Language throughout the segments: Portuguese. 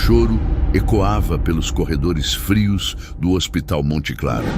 choro ecoava pelos corredores frios do Hospital Monte Claro,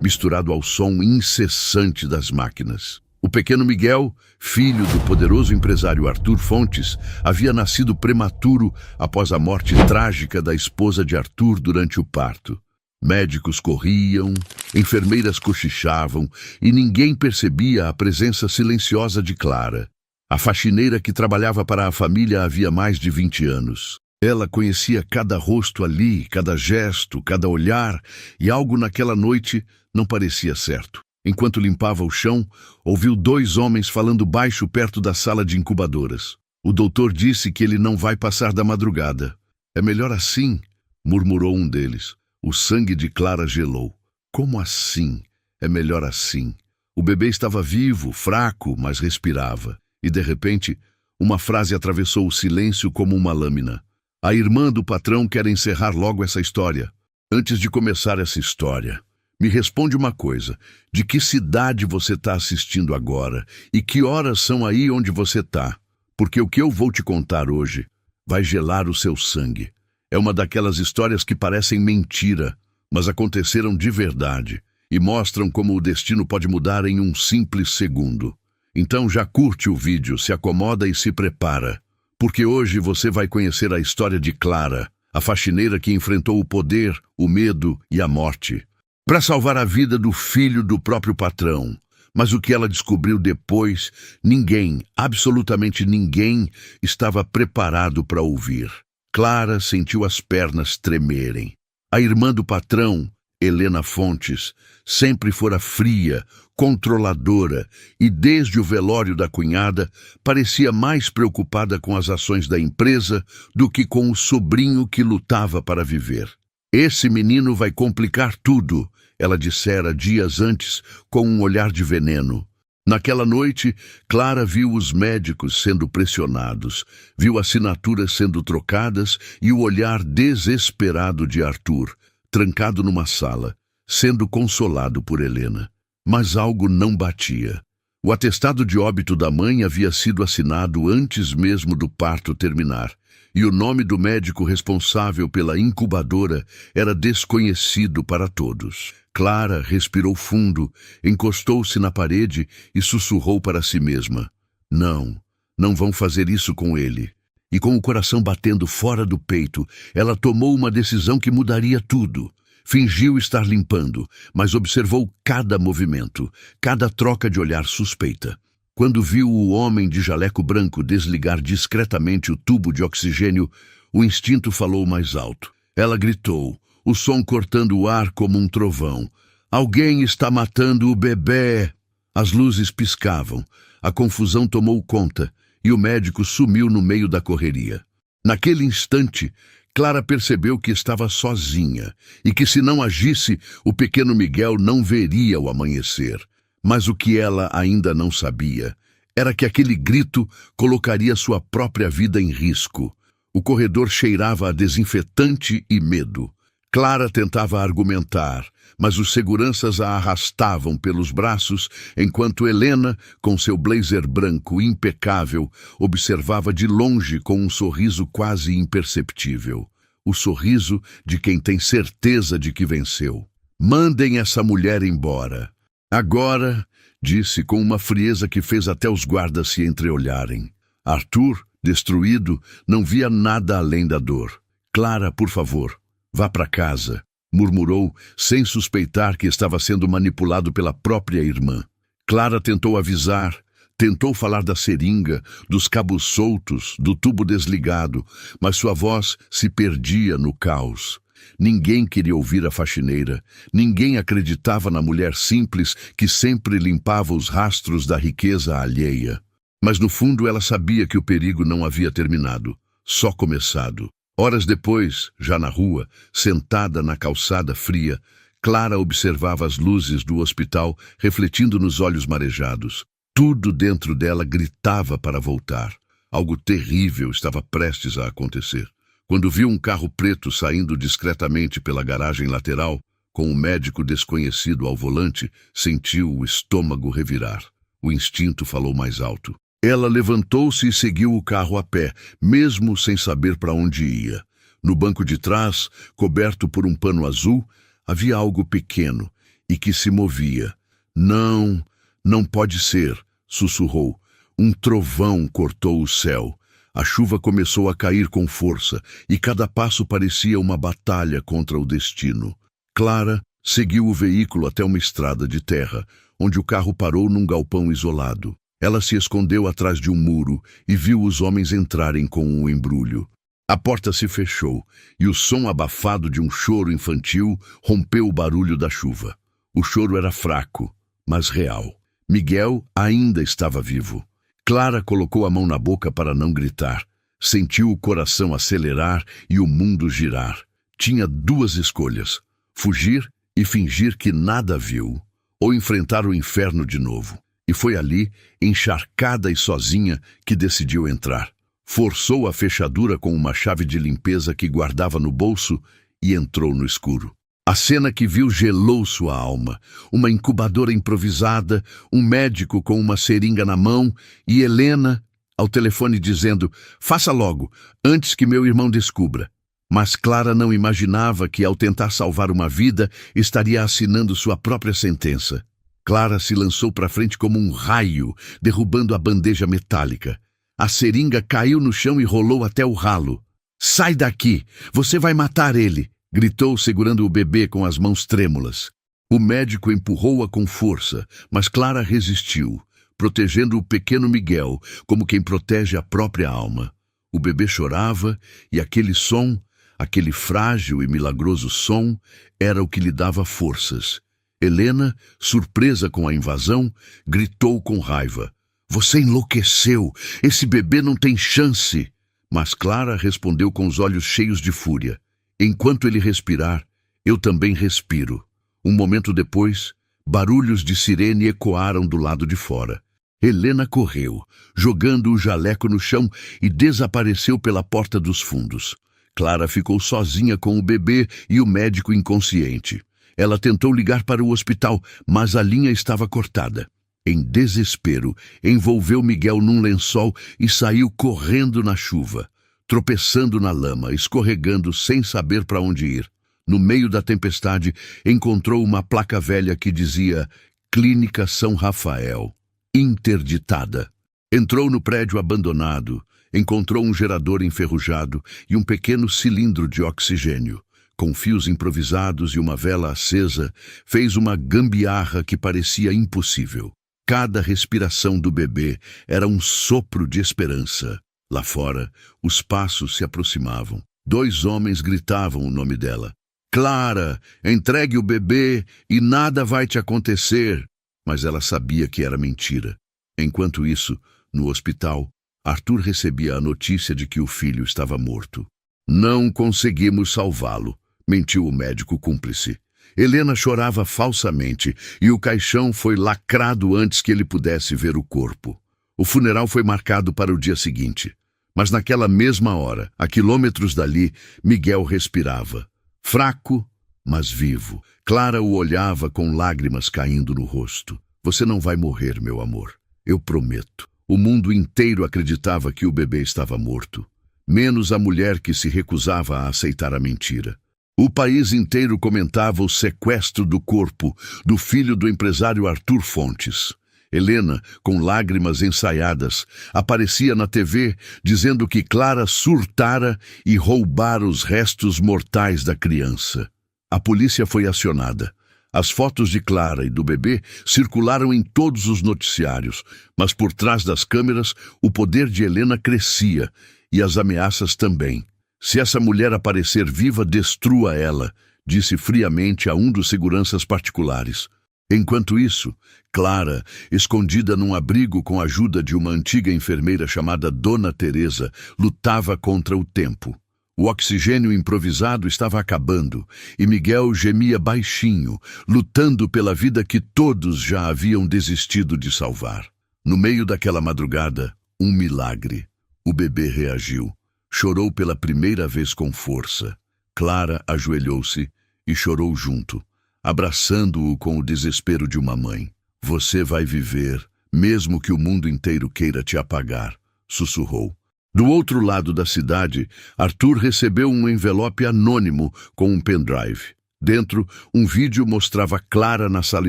misturado ao som incessante das máquinas. O pequeno Miguel, filho do poderoso empresário Arthur Fontes, havia nascido prematuro após a morte trágica da esposa de Arthur durante o parto. Médicos corriam, enfermeiras cochichavam e ninguém percebia a presença silenciosa de Clara, a faxineira que trabalhava para a família havia mais de 20 anos. Ela conhecia cada rosto ali, cada gesto, cada olhar, e algo naquela noite não parecia certo. Enquanto limpava o chão, ouviu 2 homens falando baixo perto da sala de incubadoras. O doutor disse que ele não vai passar da madrugada. É melhor assim, murmurou um deles. O sangue de Clara gelou. Como assim? É melhor assim. O bebê estava vivo, fraco, mas respirava. E de repente, uma frase atravessou o silêncio como uma lâmina. A irmã do patrão quer encerrar logo essa história. Antes de começar essa história, me responde uma coisa. De que cidade você está assistindo agora? E que horas são aí onde você está? Porque o que eu vou te contar hoje vai gelar o seu sangue. É uma daquelas histórias que parecem mentira, mas aconteceram de verdade e mostram como o destino pode mudar em um simples segundo. Então já curte o vídeo, se acomoda e se prepara, porque hoje você vai conhecer a história de Clara, a faxineira que enfrentou o poder, o medo e a morte, para salvar a vida do filho do próprio patrão. Mas o que ela descobriu depois, ninguém, absolutamente ninguém, estava preparado para ouvir. Clara sentiu as pernas tremerem. A irmã do patrão, Helena Fontes, sempre fora fria, controladora e, desde o velório da cunhada, parecia mais preocupada com as ações da empresa do que com o sobrinho que lutava para viver. Esse menino vai complicar tudo, ela dissera dias antes com um olhar de veneno. Naquela noite, Clara viu os médicos sendo pressionados, viu assinaturas sendo trocadas e o olhar desesperado de Arthur, trancado numa sala, sendo consolado por Helena. Mas algo não batia. O atestado de óbito da mãe havia sido assinado antes mesmo do parto terminar, e o nome do médico responsável pela incubadora era desconhecido para todos. Clara respirou fundo, encostou-se na parede e sussurrou para si mesma. Não vão fazer isso com ele. E com o coração batendo fora do peito, ela tomou uma decisão que mudaria tudo. Fingiu estar limpando, mas observou cada movimento, cada troca de olhar suspeita. Quando viu o homem de jaleco branco desligar discretamente o tubo de oxigênio, o instinto falou mais alto. Ela gritou, o som cortando o ar como um trovão. Alguém está matando o bebê! As luzes piscavam, a confusão tomou conta e o médico sumiu no meio da correria. Naquele instante, Clara percebeu que estava sozinha e que se não agisse, o pequeno Miguel não veria o amanhecer. Mas o que ela ainda não sabia era que aquele grito colocaria sua própria vida em risco. O corredor cheirava a desinfetante e medo. Clara tentava argumentar, mas os seguranças a arrastavam pelos braços, enquanto Helena, com seu blazer branco impecável, observava de longe com um sorriso quase imperceptível. O sorriso de quem tem certeza de que venceu. Mandem essa mulher embora. Agora, disse com uma frieza que fez até os guardas se entreolharem. Arthur, destruído, não via nada além da dor. Clara, por favor, vá para casa, murmurou, sem suspeitar que estava sendo manipulado pela própria irmã. Clara tentou avisar, tentou falar da seringa, dos cabos soltos, do tubo desligado, mas sua voz se perdia no caos. Ninguém queria ouvir a faxineira, ninguém acreditava na mulher simples que sempre limpava os rastros da riqueza alheia. Mas no fundo ela sabia que o perigo não havia terminado, só começado. Horas depois, já na rua, sentada na calçada fria, Clara observava as luzes do hospital refletindo nos olhos marejados. Tudo dentro dela gritava para voltar. Algo terrível estava prestes a acontecer. Quando viu um carro preto saindo discretamente pela garagem lateral, com um médico desconhecido ao volante, sentiu o estômago revirar. O instinto falou mais alto. Ela levantou-se e seguiu o carro a pé, mesmo sem saber para onde ia. No banco de trás, coberto por um pano azul, havia algo pequeno e que se movia. Não, não pode ser, sussurrou. Um trovão cortou o céu. A chuva começou a cair com força e cada passo parecia uma batalha contra o destino. Clara seguiu o veículo até uma estrada de terra, onde o carro parou num galpão isolado. Ela se escondeu atrás de um muro e viu os homens entrarem com um embrulho. A porta se fechou e o som abafado de um choro infantil rompeu o barulho da chuva. O choro era fraco, mas real. Miguel ainda estava vivo. Clara colocou a mão na boca para não gritar. Sentiu o coração acelerar e o mundo girar. Tinha duas escolhas: fugir e fingir que nada viu, ou enfrentar o inferno de novo. E foi ali, encharcada e sozinha, que decidiu entrar. Forçou a fechadura com uma chave de limpeza que guardava no bolso e entrou no escuro. A cena que viu gelou sua alma. Uma incubadora improvisada, um médico com uma seringa na mão e Helena ao telefone dizendo: "Faça logo, antes que meu irmão descubra." Mas Clara não imaginava que, ao tentar salvar uma vida, estaria assinando sua própria sentença. Clara se lançou para frente como um raio, derrubando a bandeja metálica. A seringa caiu no chão e rolou até o ralo. "Sai daqui! Você vai matar ele!" gritou, segurando o bebê com as mãos trêmulas. O médico empurrou-a com força, mas Clara resistiu, protegendo o pequeno Miguel, como quem protege a própria alma. O bebê chorava e aquele som, aquele frágil e milagroso som, era o que lhe dava forças. Helena, surpresa com a invasão, gritou com raiva: "Você enlouqueceu! Esse bebê não tem chance!" Mas Clara respondeu com os olhos cheios de fúria: "Enquanto ele respirar, eu também respiro." Um momento depois, barulhos de sirene ecoaram do lado de fora. Helena correu, jogando o jaleco no chão, e desapareceu pela porta dos fundos. Clara ficou sozinha com o bebê e o médico inconsciente. Ela tentou ligar para o hospital, mas a linha estava cortada. Em desespero, envolveu Miguel num lençol e saiu correndo na chuva, tropeçando na lama, escorregando sem saber para onde ir. No meio da tempestade, encontrou uma placa velha que dizia Clínica São Rafael, interditada. Entrou no prédio abandonado, encontrou um gerador enferrujado e um pequeno cilindro de oxigênio. Com fios improvisados e uma vela acesa, fez uma gambiarra que parecia impossível. Cada respiração do bebê era um sopro de esperança. Lá fora, os passos se aproximavam. 2 homens gritavam o nome dela. "Clara, entregue o bebê e nada vai te acontecer." Mas ela sabia que era mentira. Enquanto isso, no hospital, Arthur recebia a notícia de que o filho estava morto. "Não conseguimos salvá-lo", mentiu o médico cúmplice. Helena chorava falsamente e o caixão foi lacrado antes que ele pudesse ver o corpo. O funeral foi marcado para o dia seguinte. Mas naquela mesma hora, a quilômetros dali, Miguel respirava. Fraco, mas vivo. Clara o olhava com lágrimas caindo no rosto. "Você não vai morrer, meu amor. Eu prometo." O mundo inteiro acreditava que o bebê estava morto, menos a mulher que se recusava a aceitar a mentira. O país inteiro comentava o sequestro do corpo do filho do empresário Arthur Fontes. Helena, com lágrimas ensaiadas, aparecia na TV dizendo que Clara surtara e roubara os restos mortais da criança. A polícia foi acionada. As fotos de Clara e do bebê circularam em todos os noticiários, mas por trás das câmeras o poder de Helena crescia e as ameaças também. "Se essa mulher aparecer viva, destrua ela", disse friamente a um dos seguranças particulares. Enquanto isso, Clara, escondida num abrigo com a ajuda de uma antiga enfermeira chamada Dona Teresa, lutava contra o tempo. O oxigênio improvisado estava acabando e Miguel gemia baixinho, lutando pela vida que todos já haviam desistido de salvar. No meio daquela madrugada, um milagre. O bebê reagiu. Chorou pela primeira vez com força. Clara ajoelhou-se e chorou junto, abraçando-o com o desespero de uma mãe. "Você vai viver, mesmo que o mundo inteiro queira te apagar", sussurrou. Do outro lado da cidade, Arthur recebeu um envelope anônimo com um pendrive. Dentro, um vídeo mostrava Clara na sala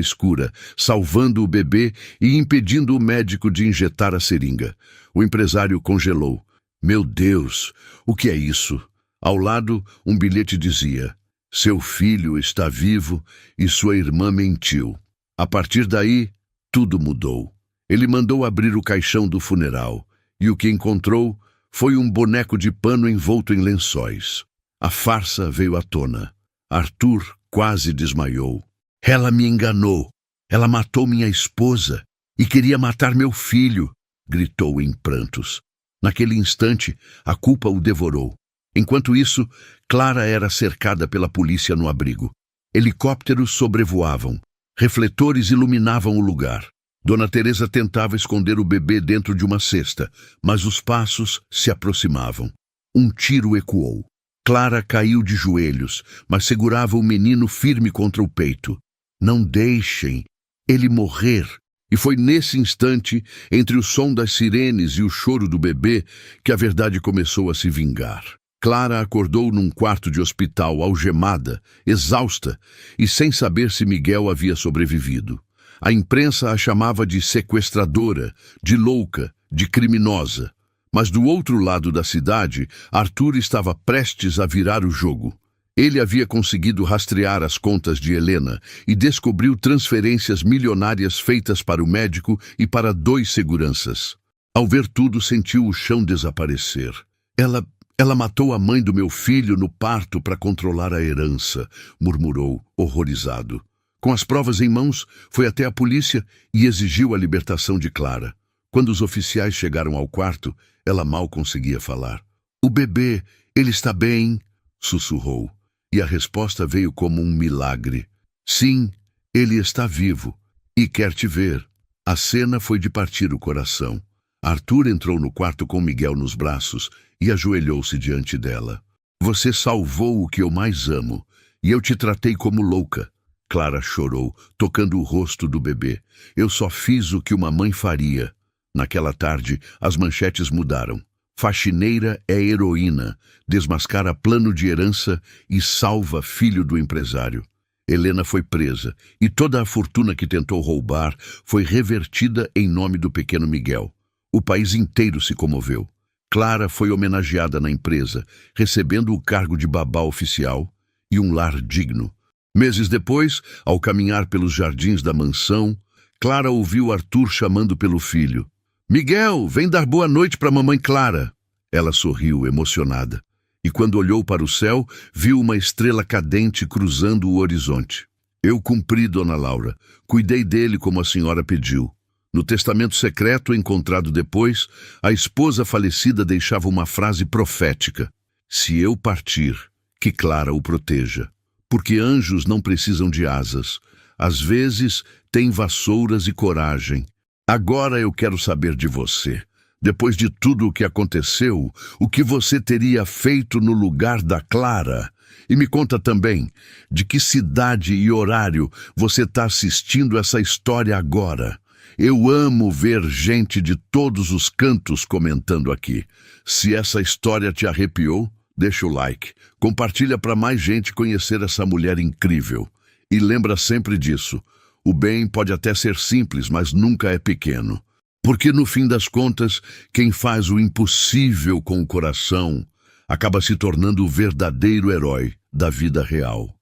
escura, salvando o bebê e impedindo o médico de injetar a seringa. O empresário congelou. Meu Deus, o que é isso? Ao lado, um bilhete dizia: seu filho está vivo e sua irmã mentiu. A partir daí, tudo mudou. Ele mandou abrir o caixão do funeral e o que encontrou foi um boneco de pano envolto em lençóis. A farsa veio à tona. Arthur quase desmaiou. Ela me enganou. Ela matou minha esposa e queria matar meu filho, gritou em prantos. Naquele instante, a culpa o devorou. Enquanto isso, Clara era cercada pela polícia no abrigo. Helicópteros sobrevoavam. Refletores iluminavam o lugar. Dona Teresa tentava esconder o bebê dentro de uma cesta, mas os passos se aproximavam. Um tiro ecoou. Clara caiu de joelhos, mas segurava o menino firme contra o peito. Não deixem ele morrer. E foi nesse instante, entre o som das sirenes e o choro do bebê, que a verdade começou a se vingar. Clara acordou num quarto de hospital, algemada, exausta, e sem saber se Miguel havia sobrevivido. A imprensa a chamava de sequestradora, de louca, de criminosa. Mas do outro lado da cidade, Arthur estava prestes a virar o jogo. Ele havia conseguido rastrear as contas de Helena e descobriu transferências milionárias feitas para o médico e para 2 seguranças. Ao ver tudo, sentiu o chão desaparecer. Ela matou a mãe do meu filho no parto para controlar a herança, murmurou, horrorizado. Com as provas em mãos, foi até a polícia e exigiu a libertação de Clara. Quando os oficiais chegaram ao quarto, ela mal conseguia falar. O bebê, ele está bem, sussurrou. E a resposta veio como um milagre. Sim, ele está vivo e quer te ver. A cena foi de partir o coração. Arthur entrou no quarto com Miguel nos braços e ajoelhou-se diante dela. Você salvou o que eu mais amo e eu te tratei como louca. Clara chorou, tocando o rosto do bebê. Eu só fiz o que uma mãe faria. Naquela tarde, as manchetes mudaram. Faxineira é heroína, desmascara plano de herança e salva filho do empresário. Helena foi presa e toda a fortuna que tentou roubar foi revertida em nome do pequeno Miguel. O país inteiro se comoveu. Clara foi homenageada na empresa, recebendo o cargo de babá oficial e um lar digno. Meses depois, ao caminhar pelos jardins da mansão, Clara ouviu Arthur chamando pelo filho. Miguel, vem dar boa noite para a mamãe Clara. Ela sorriu, emocionada, e quando olhou para o céu, viu uma estrela cadente cruzando o horizonte. Eu cumpri, dona Laura. Cuidei dele como a senhora pediu. No testamento secreto, encontrado depois, a esposa falecida deixava uma frase profética. Se eu partir, que Clara o proteja. Porque anjos não precisam de asas. Às vezes, têm vassouras e coragem. Agora eu quero saber de você. Depois de tudo o que aconteceu, o que você teria feito no lugar da Clara? E me conta também de que cidade e horário você está assistindo essa história agora. Eu amo ver gente de todos os cantos comentando aqui. Se essa história te arrepiou, deixa o like. Compartilha para mais gente conhecer essa mulher incrível. E lembra sempre disso. O bem pode até ser simples, mas nunca é pequeno. Porque no fim das contas, quem faz o impossível com o coração acaba se tornando o verdadeiro herói da vida real.